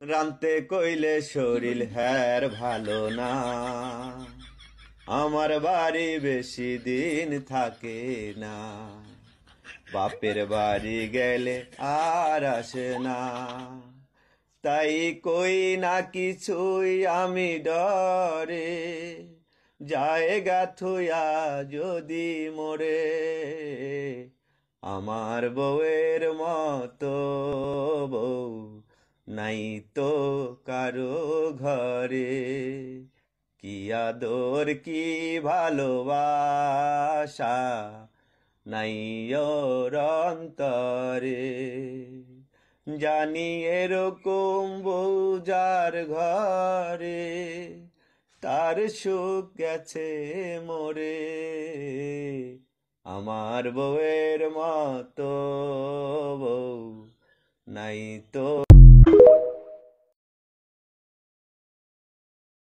রানতে কইলে শরীর হ্যার ভালো না, আমার বাড়ি বেশি দিন থাকে না, বাপের বাড়ি গেলে আর আসে না। তাই কই না কিছুই আমি ডরে, জায়গা থুয়া যদি মোরে, আমার বউয়ের মতো বউ নাই তো কারো ঘরে। কি আদর কি ভালোবাসা নাই ওর অন্তরে। জানি এরকম বউ যার ঘরে, তার সুখ গেছে মোরে। আমার বউয়ের মতো বউ নাই তো